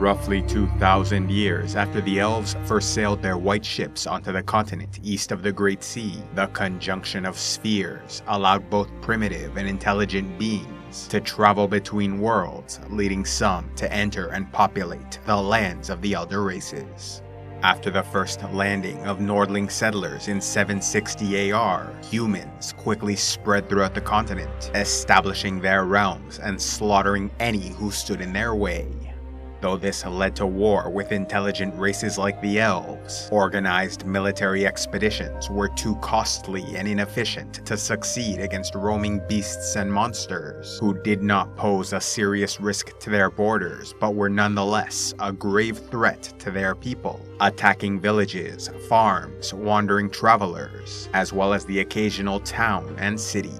Roughly 2,000 years after the elves first sailed their white ships onto the continent east of the Great Sea, the conjunction of spheres allowed both primitive and intelligent beings to travel between worlds, leading some to enter and populate the lands of the elder races. After the first landing of Nordling settlers in 760 AR, humans quickly spread throughout the continent, establishing their realms and slaughtering any who stood in their way. Though this led to war with intelligent races like the elves, organized military expeditions were too costly and inefficient to succeed against roaming beasts and monsters who did not pose a serious risk to their borders but were nonetheless a grave threat to their people, attacking villages, farms, wandering travelers, as well as the occasional town and city.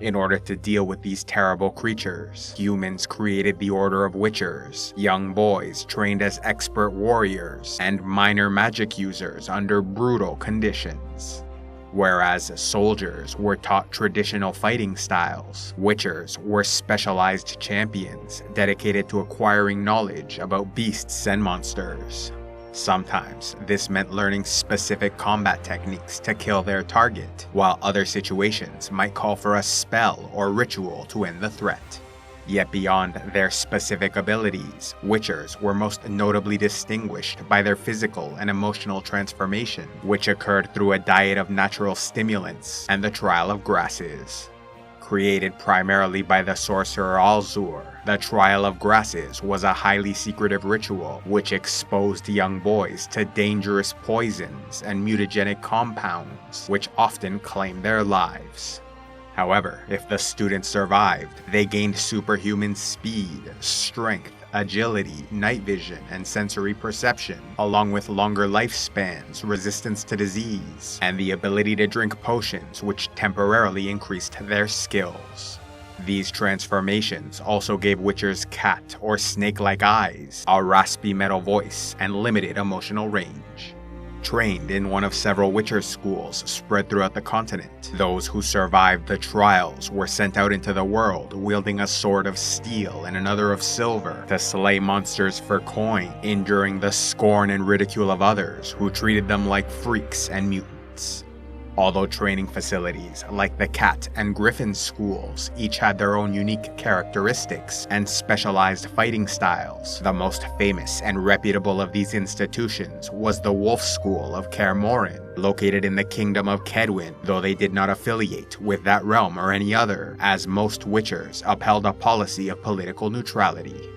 In order to deal with these terrible creatures, humans created the Order of Witchers, young boys trained as expert warriors, and minor magic users under brutal conditions. Whereas soldiers were taught traditional fighting styles, Witchers were specialized champions dedicated to acquiring knowledge about beasts and monsters. Sometimes this meant learning specific combat techniques to kill their target, while other situations might call for a spell or ritual to end the threat. Yet beyond their specific abilities, Witchers were most notably distinguished by their physical and emotional transformation, which occurred through a diet of natural stimulants and the trial of grasses. Created primarily by the sorcerer Alzur, the Trial of Grasses was a highly secretive ritual which exposed young boys to dangerous poisons and mutagenic compounds, which often claimed their lives. However, if the students survived, they gained superhuman speed, strength, agility, night vision, and sensory perception, along with longer lifespans, resistance to disease, and the ability to drink potions which temporarily increased their skills. These transformations also gave Witchers cat or snake-like eyes, a raspy metal voice, and limited emotional range. Trained in one of several Witcher schools spread throughout the continent, those who survived the trials were sent out into the world wielding a sword of steel and another of silver to slay monsters for coin, enduring the scorn and ridicule of others who treated them like freaks and mutants. Although training facilities like the Cat and Griffin schools each had their own unique characteristics and specialized fighting styles, the most famous and reputable of these institutions was the Wolf School of Kaer Morhen, located in the Kingdom of Kedwin, though they did not affiliate with that realm or any other, as most Witchers upheld a policy of political neutrality.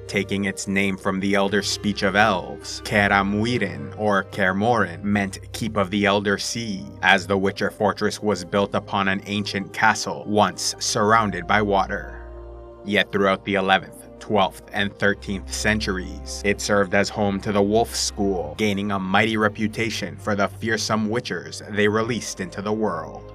Taking its name from the Elder Speech of Elves, Kaer Morhen or Kaer Morhen meant Keep of the Elder Sea, as the Witcher fortress was built upon an ancient castle once surrounded by water. Yet throughout the 11th, 12th, and 13th centuries, it served as home to the Wolf School, gaining a mighty reputation for the fearsome Witchers they released into the world.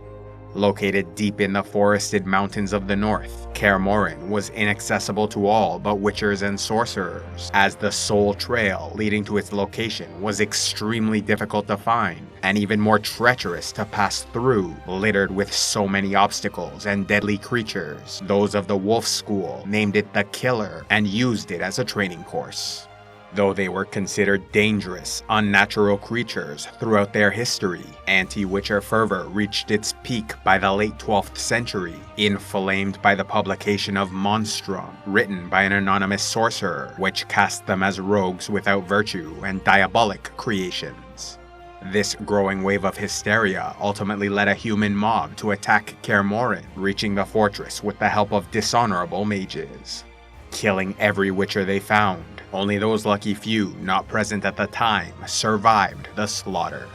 Located deep in the forested mountains of the north, Kaer Morhen was inaccessible to all but Witchers and sorcerers, as the sole trail leading to its location was extremely difficult to find, and even more treacherous to pass through, littered with so many obstacles and deadly creatures. Those of the Wolf School named it the Killer and used it as a training course. Though they were considered dangerous, unnatural creatures throughout their history, anti-Witcher fervor reached its peak by the late 12th century, inflamed by the publication of Monstrum, written by an anonymous sorcerer, which cast them as rogues without virtue and diabolic creations. This growing wave of hysteria ultimately led a human mob to attack Kaer Morhen, reaching the fortress with the help of dishonorable mages. Killing every Witcher they found, only those lucky few not present at the time survived the slaughter.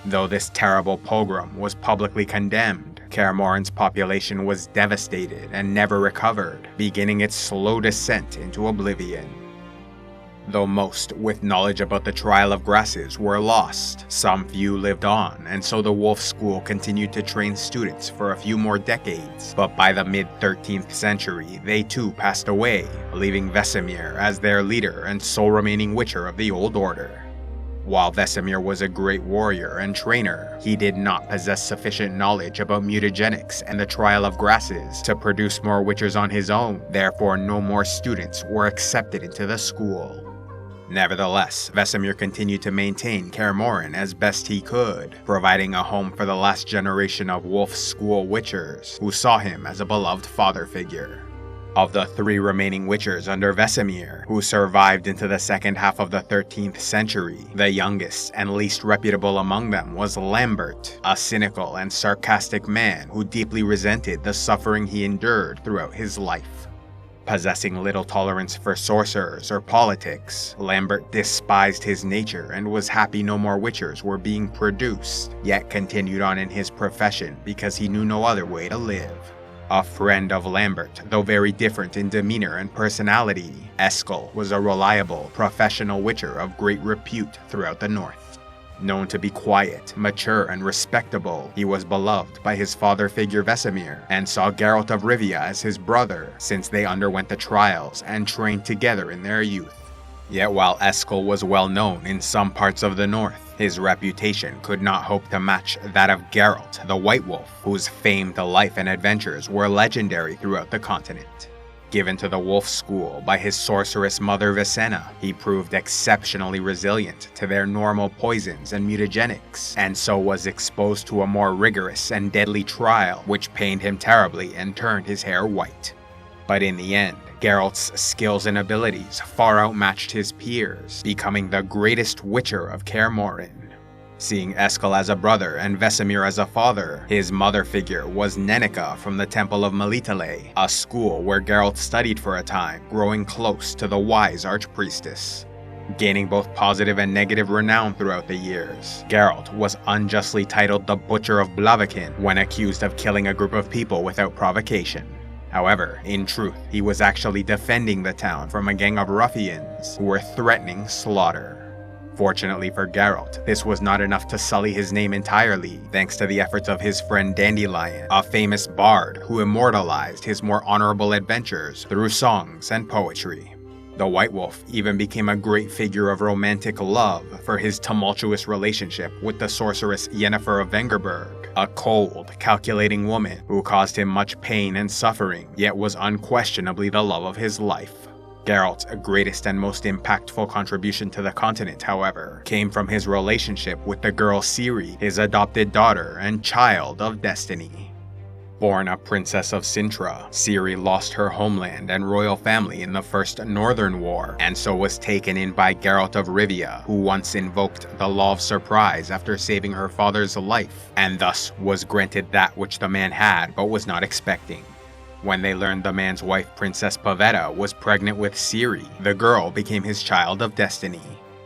Though this terrible pogrom was publicly condemned, Kaer Morhen's population was devastated and never recovered, beginning its slow descent into oblivion. Though most with knowledge about the Trial of Grasses were lost, some few lived on, and so the Wolf School continued to train students for a few more decades, but by the mid-13th century, they too passed away, leaving Vesemir as their leader and sole remaining Witcher of the Old Order. While Vesemir was a great warrior and trainer, he did not possess sufficient knowledge about mutagenics and the Trial of Grasses to produce more Witchers on his own, therefore no more students were accepted into the school. Nevertheless, Vesemir continued to maintain Kaer Morhen as best he could, providing a home for the last generation of Wolf School Witchers, who saw him as a beloved father figure. Of the 3 remaining Witchers under Vesemir, who survived into the second half of the 13th century, the youngest and least reputable among them was Lambert, a cynical and sarcastic man who deeply resented the suffering he endured throughout his life. Possessing little tolerance for sorcerers or politics, Lambert despised his nature and was happy no more Witchers were being produced, yet continued on in his profession because he knew no other way to live. A friend of Lambert, though very different in demeanor and personality, Eskel was a reliable, professional Witcher of great repute throughout the North. Known to be quiet, mature, and respectable, he was beloved by his father figure Vesemir, and saw Geralt of Rivia as his brother, since they underwent the trials and trained together in their youth. Yet while Eskel was well known in some parts of the North, his reputation could not hope to match that of Geralt, the White Wolf, whose famed life and adventures were legendary throughout the continent. Given to the Wolf School by his sorceress mother Visenna, he proved exceptionally resilient to their normal poisons and mutagenics, and so was exposed to a more rigorous and deadly trial which pained him terribly and turned his hair white. But in the end, Geralt's skills and abilities far outmatched his peers, becoming the greatest Witcher of Kaer Morhen. Seeing Eskel as a brother and Vesemir as a father, his mother figure was Nennika from the Temple of Melitele, a school where Geralt studied for a time, growing close to the wise archpriestess. Gaining both positive and negative renown throughout the years, Geralt was unjustly titled the Butcher of Blaviken when accused of killing a group of people without provocation. However, in truth, he was actually defending the town from a gang of ruffians who were threatening slaughter. Fortunately for Geralt, this was not enough to sully his name entirely, thanks to the efforts of his friend Dandelion, a famous bard who immortalized his more honorable adventures through songs and poetry. The White Wolf even became a great figure of romantic love for his tumultuous relationship with the sorceress Yennefer of Vengerberg, a cold, calculating woman who caused him much pain and suffering, yet was unquestionably the love of his life. Geralt's greatest and most impactful contribution to the continent, however, came from his relationship with the girl Ciri, his adopted daughter and child of destiny. Born a princess of Sintra, Ciri lost her homeland and royal family in the First Northern War, and so was taken in by Geralt of Rivia, who once invoked the Law of Surprise after saving her father's life, and thus was granted that which the man had but was not expecting. When they learned the man's wife, Princess Pavetta, was pregnant with Ciri, the girl became his child of destiny.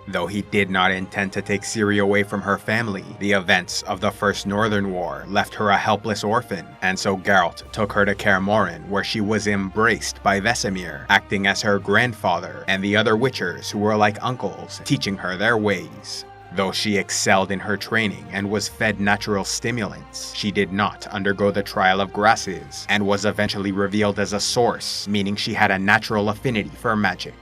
Though he did not intend to take Ciri away from her family, the events of the First Northern War left her a helpless orphan, and so Geralt took her to Kaer Morhen, where she was embraced by Vesemir, acting as her grandfather, and the other Witchers who were like uncles, teaching her their ways. Though she excelled in her training and was fed natural stimulants, she did not undergo the trial of grasses, and was eventually revealed as a source, meaning she had a natural affinity for magic.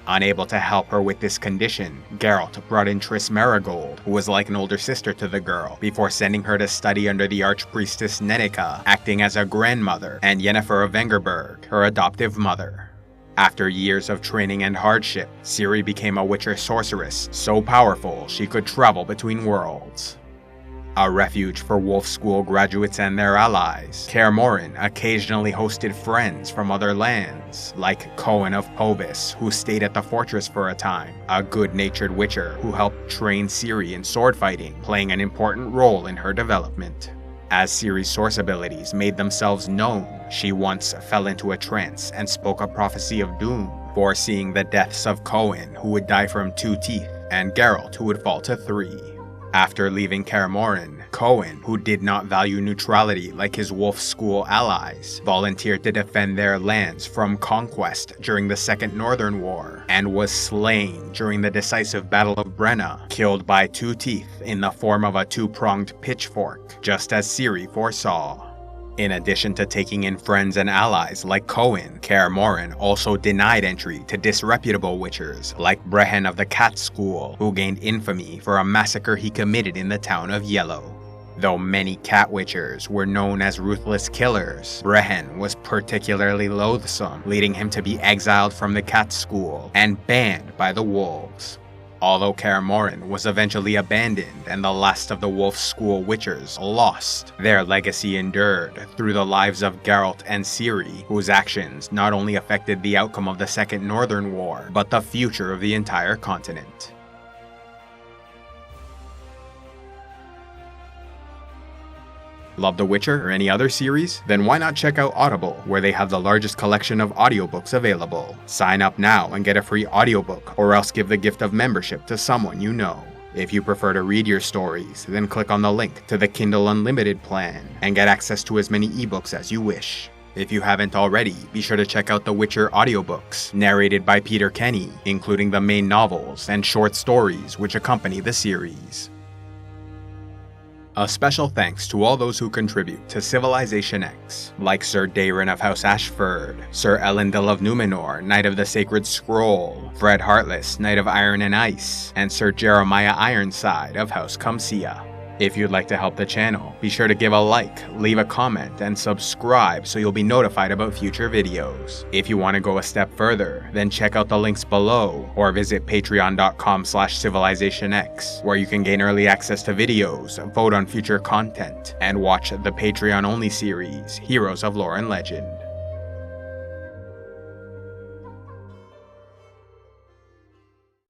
Unable to help her with this condition, Geralt brought in Triss Merigold, who was like an older sister to the girl, before sending her to study under the archpriestess Nennika, acting as a grandmother, and Yennefer of Vengerberg, her adoptive mother. After years of training and hardship, Ciri became a Witcher sorceress, so powerful she could travel between worlds. A refuge for Wolf School graduates and their allies, Kaer Morhen occasionally hosted friends from other lands, like Cohen of Povis, who stayed at the fortress for a time, a good-natured Witcher who helped train Ciri in sword fighting, playing an important role in her development. As Ciri's source abilities made themselves known, she once fell into a trance and spoke a prophecy of doom, foreseeing the deaths of Cohen, who would die from 2 teeth, and Geralt, who would fall to 3. After leaving Kaer Morhen, Cohen, who did not value neutrality like his Wolf School allies, volunteered to defend their lands from conquest during the Second Northern War, and was slain during the decisive Battle of Brenna, killed by 2 teeth in the form of a 2-pronged pitchfork, just as Ciri foresaw. In addition to taking in friends and allies like Cohen, Kaer Morhen also denied entry to disreputable Witchers like Brehen of the Cat School, who gained infamy for a massacre he committed in the town of Yellow. Though many cat witchers were known as ruthless killers, Brehen was particularly loathsome, leading him to be exiled from the cat school and banned by the wolves. Although Kaer Morhen was eventually abandoned and the last of the Wolf School witchers lost, their legacy endured through the lives of Geralt and Ciri, whose actions not only affected the outcome of the Second Northern War, but the future of the entire continent. Love The Witcher or any other series? Then why not check out Audible, where they have the largest collection of audiobooks available. Sign up now and get a free audiobook, or else give the gift of membership to someone you know. If you prefer to read your stories, then click on the link to the Kindle Unlimited plan and get access to as many ebooks as you wish. If you haven't already, be sure to check out The Witcher audiobooks, narrated by Peter Kenny, including the main novels and short stories which accompany the series. A special thanks to all those who contribute to Civilization X, like Sir Daeron of House Ashford, Sir Elendil of Numenor, Knight of the Sacred Scroll, Fred Heartless, Knight of Iron and Ice, and Sir Jeremiah Ironside of House Cumcia. If you'd like to help the channel, be sure to give a like, leave a comment, and subscribe so you'll be notified about future videos. If you want to go a step further, then check out the links below, or visit patreon.com/civilizationx, where you can gain early access to videos, vote on future content, and watch the Patreon-only series, Heroes of Lore and Legend.